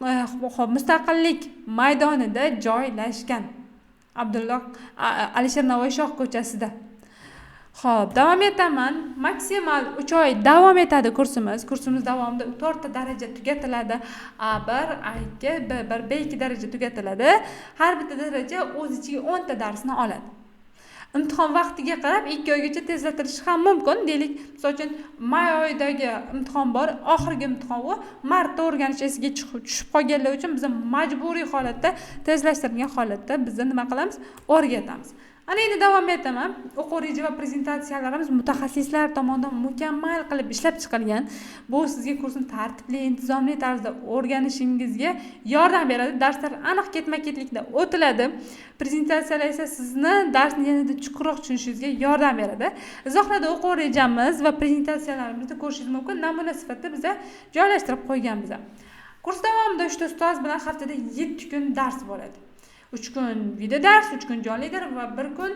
Speaker 1: xo'p, Mustaqillik maydonida joylashgan. Alisher Navoiy Shoh ko'chasida. Xo'p, davom etaman. Maksimal 3 oy davom etadi kursimiz. Kursimiz davomida 4 ta daraja tugatiladi. A1, A2, B1, B2 daraja tugatiladi. Har bitta daraja o'z ichiga 10 ta darsni oladi. Imtihon vaqtiga qarab 2 oygacha tezlatilishi ham mumkin. Deylik, misol uchun may oyidagi imtihon bor, oxirgi imtihon u martda o'rganish esiga tushib qolganlar uchun biz majburiy holatda, tezlashtirilgan holatda biz nima qilamiz? O'rgatamiz. Ana endi davom etaman. O'quv reja va prezentatsiyalarimiz mutaxassislar tomonidan mukammal qilib ishlab chiqilgan. Bu sizga kursni tartibli, intizomli tarzda o'rganishingizga yordam beradi. Darslar aniq ketma-ketlikda o'tiladi. Prezentatsiyalar esa sizni darsni yanada chuqurroq tushunishingizga yordam beradi. Izohlarda o'quv rejamiz va prezentatsiyalarimizni ko'rishingiz mumkin. Namuna sifatida biz joylashtirib qo'yganmiz. Kurs davomida 3 ta ustoz bilan haftada 7 kun dars bo'ladi. 3 kun video dars, 3 kun jonli dars va 1 kun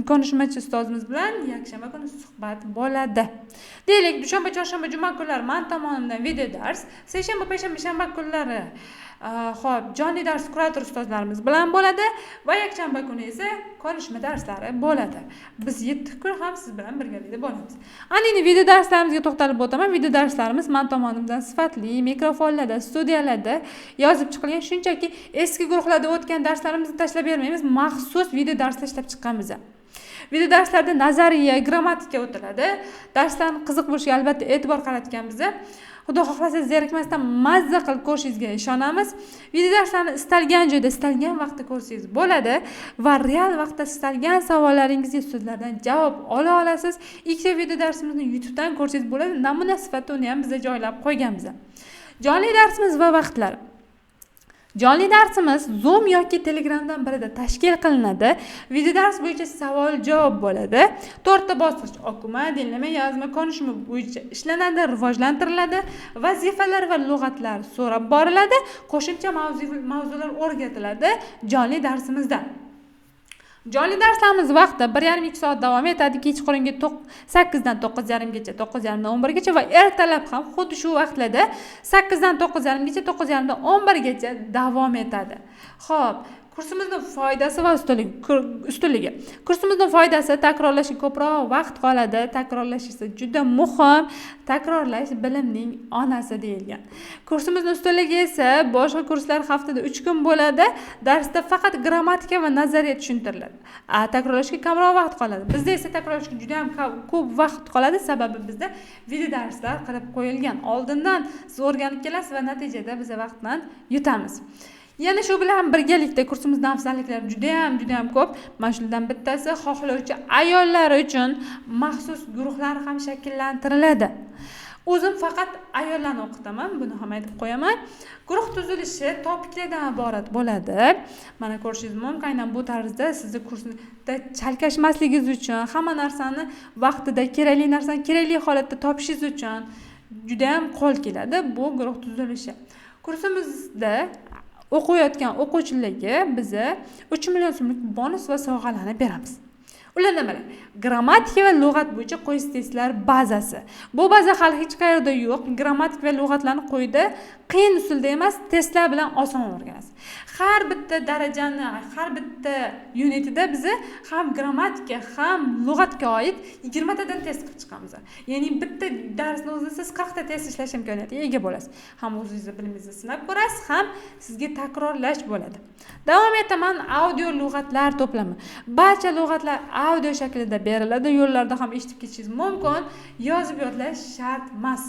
Speaker 1: konishmachi ustozimiz bilan yakshanba kuni suhbat bo'ladi. Deylik, dushanba, chorshanba, juma kunlari men tomonidan video dars, seshanba, payshanba, shanba kunlari jonli dars kurator ustozlarimiz bilan bo'ladi va yakshanba kuni esa konishma darslari bo'ladi. Biz 7 kun ham siz bilan birgalikda bo'lamiz. Ana endi video darslarimizga to'xtalib o'taman. Video darslarimiz men tomonidan sifatli mikrofonlarda, studiyalarda yozib chiqilgan, shunchaki eski guruhlarda o'tgan darslarimizni tashlab bermaymiz. Maxsus video darslar ishlab chiqqanmiz. Video darslarda nazariya, grammatika o'tiladi. Darslarni qiziq bo'lishiga albatta e'tibor qaratganmiz. Xudo xohlasa zerikmasdan mazza qilib ko'rishingizga ishonamiz. Video darslarni istalgan joyda, istalgan vaqtda ko'rsangiz bo'ladi va real vaqtda istalgan savollaringizga ustozlardan javob ola olasiz. Ikkita video darsimizni YouTube dan ko'rsangiz bo'ladi. Namuna sifatida uni ham biz joylab qo'yganmiz. Jonli darsimiz va vaqtlar. Jonli darsimiz Zoom yoki Telegramdan birida tashkil qilinadi. Video dars bo'yicha savol-javob bo'ladi. 4 ta bosqich: o'qima, dinlama, yozma, konishma bo'yicha ishlanadi, rivojlantiriladi. Vazifalar va lug'atlar so'rab boriladi. Qo'shimcha mavzular o'rgatiladi jonli darsimizda. Jonli darslarimiz vaqti 1,5-2 soat davom etadi. Kechqurungi 8 dan 9:30gacha, 9:30 dan 11gacha va ertalab ham xuddi shu vaqtlarda 8 dan 9:30gacha, 9:30 dan 11gacha davom etadi. Xo'p, kursimizning foydasi va ustunligi. Kursimizning foydasi: takrorlashga ko'proq vaqt qoladi. Takrorlash esa juda muhim. Takrorlash bilimning onasi deyilgan. Kursimizning ustunligi esa boshqa kurslar haftada 3 kun bo'ladi. Darsda faqat grammatika va nazariya tushuntiriladi. Takrorlashga kamroq vaqt qoladi. Bizda esa takrorlashga juda ham ko'p vaqt qoladi, sababi bizda video darslar qilib qo'yilgan. Oldindan siz o'rganib kelasiz va natijada biz vaqtdan yutamiz. Yana shu bilan birgalikda kursimizda afzalliklari juda ham ko'p. Mana shulardan bittasi, xohlovchi ayollar uchun maxsus guruhlar ham shakllantiriladi. O'zim faqat ayollarni o'qitaman, buni ham aytib qo'yaman. Guruh tuzilishi topiklardan iborat bo'ladi. Mana ko'rishingiz mumkin, aynan bu tarzda sizni kursda chalkashmasligingiz uchun, hamma narsani vaqtida, kerakli narsani kerakli holatda topishingiz uchun juda ham qo'l keladi bu guruh tuzilishi. Kursimizda o'qiyotgan o'quvchilarga biz 3 million so'mlik bonus va sovg'alarni beramiz. Ular nimalar? Grammatika va lug'at bo'yicha quiz testlar bazasi. Bu baza hali hech qayerda yo'q. Grammatika va lug'atlarni quyida qiyin usulda emas, testlar bilan oson o'rganasiz. Har bitta darajani, har bitta unitida biz ham grammatika, ham lug'atga oid 20 tadan test qilib chiqamiz. Ya'ni bitta darsni o'zida siz 40 ta test ishlash imkoniyatiga ega bo'lasiz. Ham o'zingizni bilimingizni sinab ko'rasiz, ham sizga takrorlash bo'ladi. Davom etaman. Audio lug'atlar to'plami. Barcha lug'atlar audio shaklida beriladi. Yo'llarda ham eshitib ketishingiz mumkin. Yozib yodlash shart emas.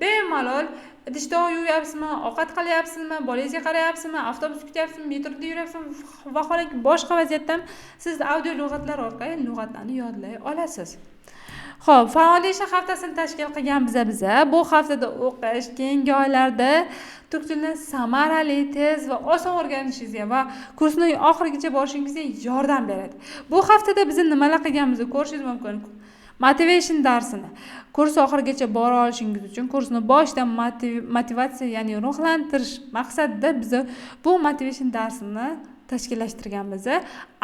Speaker 1: Bemalol idishda yuvyapsizmi, ovqat qilyapsizmi, bolangizga qarayapsizmi, avtobus kutyapsizmi, metroda yuryapsizmi, vaholanki boshqa vaziyatda siz audio lug'atlar orqali lug'atlarni yodlay olasiz. Xo'p, Foundation haftasini tashkil qilganmiz biz. Bu haftada o'qish, keyingi oylarda turk tilini samarali, tez va oson o'rganishingizga va kursning oxirigacha borishingizga yordam beradi. Bu haftada biz nimalar qilganimizni ko'rishingiz mumkin. Motivation darsini kurs oxirigacha bora olishingiz uchun kursni boshidan motivatsiya, ya'ni ruhlantirish maqsadida biz bu motivation darsini tashkillashtirganmiz.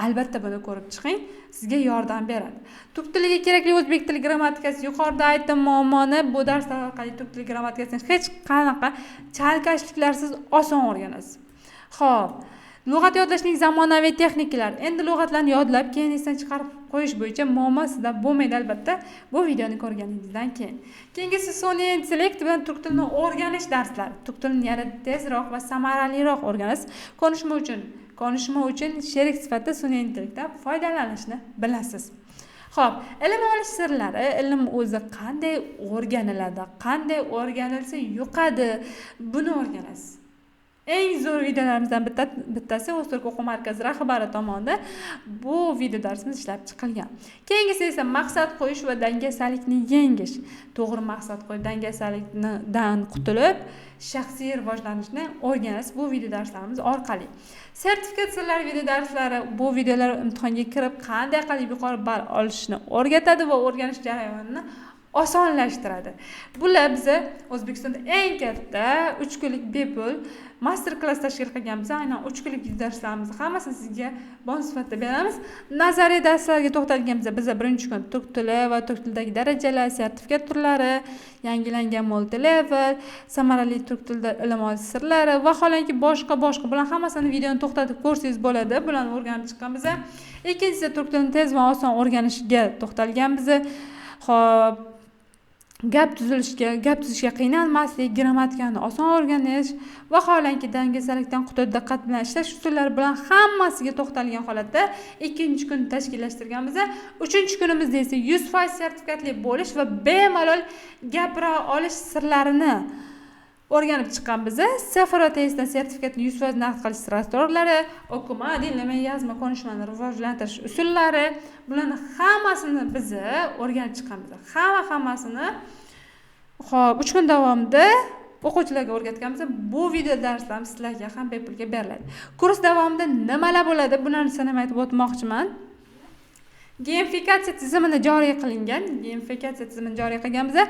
Speaker 1: Albatta buni ko'rib chiqing, sizga yordam beradi. Turk tiliga kerakli o'zbek tili grammatikasi, yuqorida aytdim muammoni bu darslar orqali turk tili grammatikasini hech qanaqa chalkashliklarsiz oson o'rganasiz. Xo'p, lug'at yodlashning zamonaviy texnikalar. Endi lug'atlarni yodlab, keyin esdan chiqarib qo'yish bo'yicha muammo sizda bo'lmaydi albatta bu videoni ko'rganingizdan keyin. Keyingisi Sony Intellect bilan turk tilini o'rganish darslari. Turk tilini yanada tezroq va samaraliroq o'rganasiz. Konishma uchun sherik sifatida Sony Intellectdan foydalanishni bilasiz. Xo'p, ilm olish sirlari, ilm o'zi qanday o'rganiladi, qanday o'rganilsa yuqadi, buni o'rganasiz. eng zo'r videolarimizdan bittasi O'zturk o'quv markazi rahbari tomonidan bu video darsimiz ishlab chiqilgan. Keyingisi esa maqsad qo'yish va dangasalikni yengish. To'g'ri maqsad qo'yib dangasalikdan qutulib, shaxsiy rivojlanishni o'rganish bu video darslarimiz orqali. Sertifikat sirlari video darslari bu videolar imtihonga kirib qanday qilib yuqori ball olishni o'rgatadi va o'rganish jarayonini osonlashtiradi. Bular biza O'zbekistonda eng katta 3 kunlik bepul master klass tashkil qilganmiz. Aynan 3 kunlik darslarimizni hammasini sizga bon sifatida beramiz. Nazariy darslarga to'xtalganimizda biza birinchi kun turk tili va turk tilidagi darajalar, sertifikat turlari, yangilangan multi-level, samarali turk tilida ilm olish sirlari va holanki boshqa bular hammasini videoni to'xtatib ko'rsangiz bo'ladi. Bularni o'rganib chiqqanmiz. Ikkinchisi turk tilini tez va oson o'rganishga to'xtalganmiz. Xo'p, gap tuzishga qiynalmaslik, grammatikani oson o'rganish va holanki dangasalikdan qutulib diqqat bilan ishlash usullari bilan hammasiga to'xtalgan holatda ikkinchi kun tashkillashtirganmiz. Uchinchi kunimizda esa 100% sertifikatli bo'lish va bemalol gapira olish sirlarini o'rganib chiqqanmiz. Safaro testdan sertifikatni 100% naqd qilish strategiyalari, o'qima, dinlama, yozma, konuşmani rivojlantirish usullari, bularni hammasini biz o'rganib chiqqanmiz. Hammasini xo'p 3 kun davomida o'quvchilarga o'rgatganmiz. Bu video darslarimiz sizlarga ham bepulga beriladi. Kurs davomida nimalar bo'ladi, bularni sanamay aytib o'tmoqchiman. Gamifikatsiya tizimini joriy qilingan. Gamifikatsiya tizimini joriy qilganimizda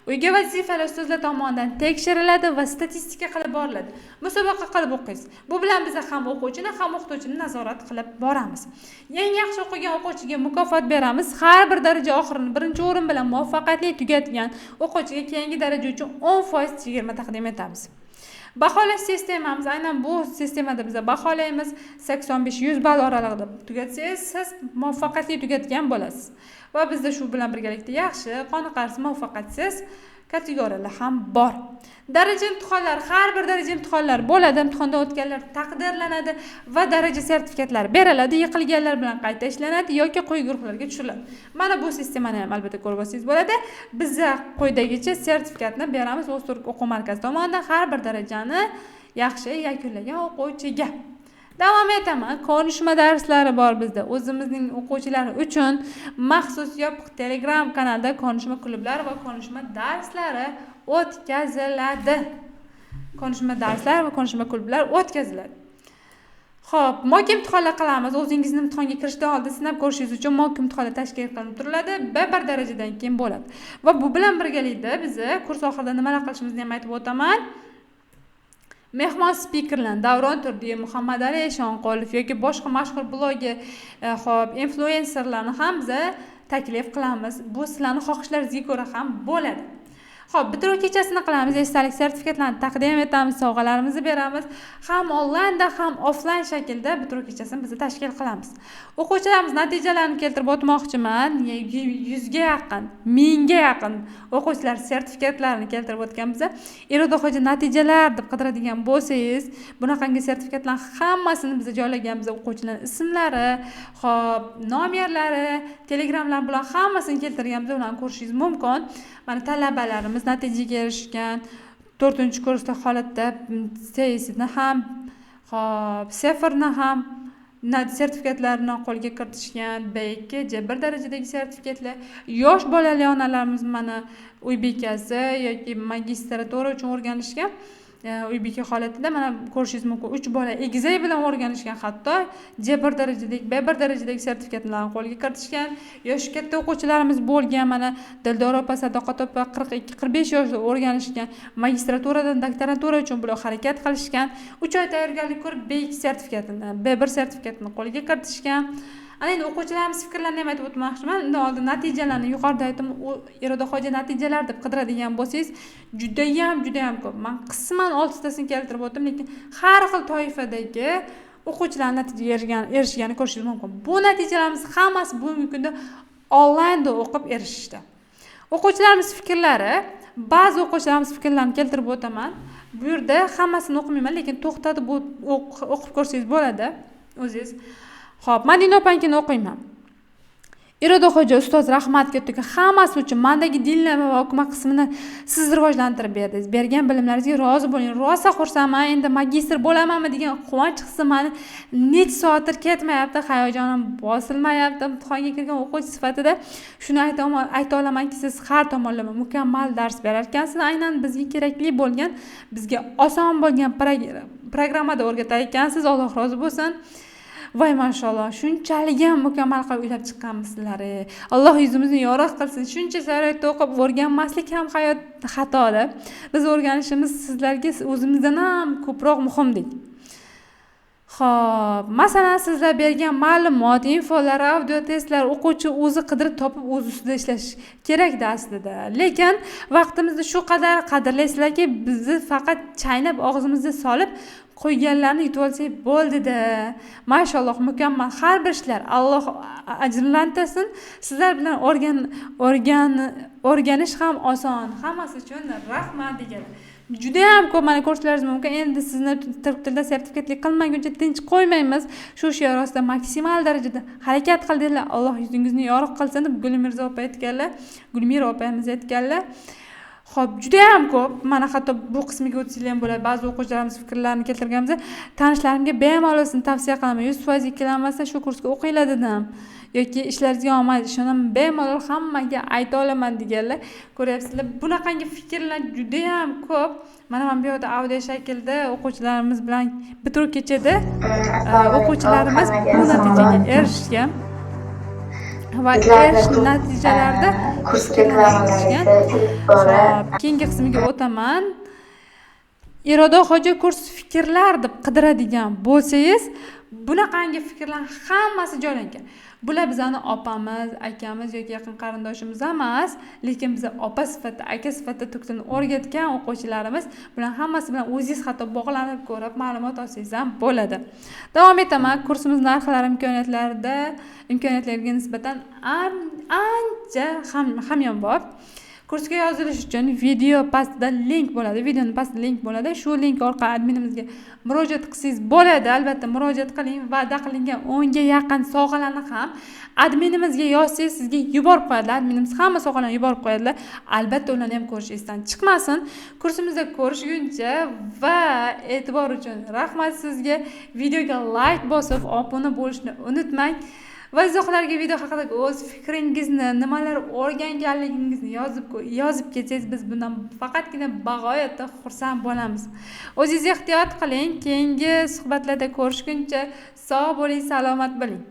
Speaker 1: uyga vazifalar ustozlar tomonidan tekshiriladi va statistika qilib boriladi. Musobaqa qilib o'qiysiz. Bu bilan biz ham o'quvchini, ham o'qituvchini nazorat qilib boramiz. Eng yaxshi o'qigan o'quvchiga mukofot beramiz. Har bir daraja oxirini birinchi o'rin bilan muvaffaqiyatli tugatgan o'quvchiga keyingi daraja uchun 10% chegirma taqdim etamiz. Baholash sistemamiz, aynan bu sistemada biz baholaymiz. 85-100 ball oralig'ida tugatsangiz, siz muvaffaqiyatli tugatgan bo'lasiz. Va bizda shu bilan birgalikda yaxshi, qoniqarsiz, muvaffaqiyatsiz kategoriyalar ham bor. Daraja imtihonlari, har bir daraja imtihonlari bo'ladi. Imtihonda o'tganlar taqdirlanadi va daraja sertifikatlari beriladi. Yiqilganlar bilan qayta ishlanadi yoki quyi guruhlarga tushiriladi. Mana bu sistemani ham albatta ko'rib olsangiz bo'ladi. Biz quyidagicha sertifikatni beramiz O'zturk o'quv markazi tomonidan har bir darajani yaxshi yakunlagan o'quvchiga. Davom etaman. Konuşma darslari bor bizda. O'zimizning o'quvchilari uchun maxsus yopiq Telegram kanalda konuşma klublari va konuşma darslari o'tkaziladi. Konuşma darslar va konuşma klublari o'tkaziladi. Xo'p, mock imtihonlar qilamiz. O'zingizni imtihonga kirishdan oldin sinab ko'rishingiz uchun mock imtihonlar tashkil qilinib turiladi. Bir darajadan keyin bo'ladi. Va bu bilan birgalikda biz kurs oxirida nimalar qilishimizni ham aytib o'taman. Mehmon spikerlar Davron Turdiyev, Muhammadali Eshonqulov yoki boshqa mashhur bloger, xo'p, influenserlarni ham biz taklif qilamiz. Bu sizlarning xohishlaringizga ko'ra ham bo'ladi. Xo'p, bitiruv kechasini qilamiz, esdalik sertifikatlarni taqdim etamiz, sovg'alarimizni beramiz. Ham onlaynda, ham offlayn shaklda bitiruv kechasini biz tashkil qilamiz. O'quvchilarimiz natijalarini keltirib o'tmoqchiman. 100 ga yaqin, 1000 ga yaqin o'quvchilar sertifikatlarini keltirib o'tganmiz. Irodaxo'ja natijalar deb qidiradigan bo'lsangiz, bunaqangi sertifikatlarning hammasini biz joylaganmiz. O'quvchilarning ismlari, xo'p, nomerlari, telegramlar bilan hammasini keltirganmiz. Ularni ko'rishingiz mumkin. Mana talabalarimiz natijaga erishgan 4-kursda holatda testni ham, xo'p, seferni ham sertifikatlarini qo'lga kiritishgan. B2, C1 darajadagi sertifikatlar. Yosh bolali onalarimiz mana uy bekasi yoki magistratura uchun o'rganishgan. Uy beka holatida mana ko'rishingiz mumkin. 3 bola egizak bilan o'rganishgan, hatto C1 darajadagi, B1 darajadagi sertifikatlarni qo'lga kiritishgan. Yoshi katta o'quvchilarimiz bo'lgan, mana Dildora opa, Sadoqat opa 42-45 yoshda o'rganishgan. Magistraturadan doktorantura uchun bular harakat qilishgan. 3 oy tayyorgarlik ko'rib B2 sertifikatini, B1 sertifikatini qo'lga kiritishgan. Ana endi o'quvchilarimiz fikrlarini ham aytib o'tmoqchiman. Undan oldin natijalarni yuqorida aytdim, Irodaxo'ja natijalar deb qidiradigan bo'lsangiz, juda ham ko'p. Men qisman 6 tasini keltirib o'tdim, lekin har xil toifadagi o'quvchilar natijaga erishganini ko'rishingiz mumkin. Bu natijalarimiz hammasi bugungi kunda onlaynda o'qib erishishdi. O'quvchilarimiz fikrlari, ba'zi o'quvchilarimiz fikrlarini keltirib o'taman. Bu yerda hammasini o'qimayman, lekin to'xtatib o'qib ko'rsangiz bo'ladi o'zingiz. Xo'p, Madina opankini o'qiyman. Irodaxo'ja ustoz rahmat ketdi. Hammasi uchun mendagi dinlama va o'qima qismini siz rivojlantirib berdingiz. Bergan bilimlaringizga rozi bo'ling. Rosa xursandman. Endi magistr bo'lamanmi degan quvonch hissi meni necha soatdir ketmayapti. Hayajonim bosilmayapti. Imtihonga kirgan o'quvchi sifatida shuni ayta olamanki, siz har tomonlama mukammal dars berar ekansiz. Aynan bizga kerakli bo'lgan, bizga oson bo'lgan programmada o'rgatar ekansiz. Alloh rozi bo'lsin. Voy mashalloh, shunchalik ham mukammal qilib uylab chiqqanmisizlar. Alloh yuzimizni yorug' qilsin. Shuncha sharoitda o'qib o'rganmaslik ham hayot xatoda. Biz o'rganishimiz sizlarga o'zimizdan ham ko'proq muhimdek. Xo'p, masalan, sizlar bergan ma'lumot, infolar, audio testlar o'quvchi o'zi qidirib topib o'z ustida ishlash kerak-da aslida. Lekin vaqtimizni shu qadar qadrlaysizlarki, bizni faqat chaynab og'zimizga solib qo'yganlarni yutib olsak bo'ldi-da. Mashalloh, mukammal har bir ishlar. Alloh ajrlantirsin. Sizlar bilan o'rganish ham oson. Hammasi uchun rahmat deganlar. Juda ham ko'p mana ko'rishlaringiz mumkin. Endi sizni turk tilida sertifikatli qilmaguncha tinch qo'ymaymiz. Shu she'r ostida maksimal darajada harakat qildinglar. Alloh yuzingizni yorug' qilsin deb Gulmira opa aytganlar. Gulmira opamiz aytganlar. Xo'p, juda ham ko'p. Mana hatto bu qismiga o'tsizlar ham bo'ladi. Ba'zi o'quvchilarimiz fikrlarini keltirganimizda tanishlarimga bemalol sizni tavsiya qilaman. 100% ikkilanmasdan shu kursga o'qinglar dedim. Yoki ishlaringizga omad, shuni bemalol hammaga ayta olaman deganlar. Ko'ryapsizlar, bunaqangi fikrlar juda ham ko'p. Mana men bu yerda audio shaklda o'quvchilarimiz bilan bitiruv kechada o'quvchilarimiz bu natijaga erishgan. Va natijalarda fikrlangan. Keyingi qismiga o'taman. Irodaxo'ja kurs fikrlar deb qidiradigan bo'lsangiz, bunaqangi fikrlar hammasi joylangan. Bular bizani opamiz, akamiz yoki yaqin qarindoshimiz emas, lekin biz opa sifatida, aka sifatida turk tilini o'rgatgan o'quvchilarimiz. Bular hammasi bilan o'zingiz hatto bog'lanib ko'rib, ma'lumot olsangiz ham bo'ladi. Davom etaman. Kursimiz narxlari imkoniyatlariga nisbatan ancha hamyonbop. Kursga yozilish uchun video pastida link bo'ladi. Videoning pastida link bo'ladi. Shu link orqali adminimizga murojaat qilsangiz bo'ladi. Albatta murojaat qiling. Va'da qilingan 10 ga yaqin sohalarni ham adminimizga yozsangiz sizga yuborib qo'yadilar. Adminimiz hamma sohalarni yuborib qo'yadilar. Albatta ularni ham ko'rish esdan chiqmasin. Kursimizda ko'rishguncha va e'tibor uchun rahmat sizga. Videoga like bosib, obuna bo'lishni unutmang. Va izohlarga video haqidagi o'z fikringizni, nimalar o'rganganligingizni yozib ketsangiz, biz bundan faqatgina bag'oyatda xursand bo'lamiz. O'zingiz ehtiyot qiling. Keyingi suhbatlarda ko'rishguncha sog' bo'ling, salomat bo'ling.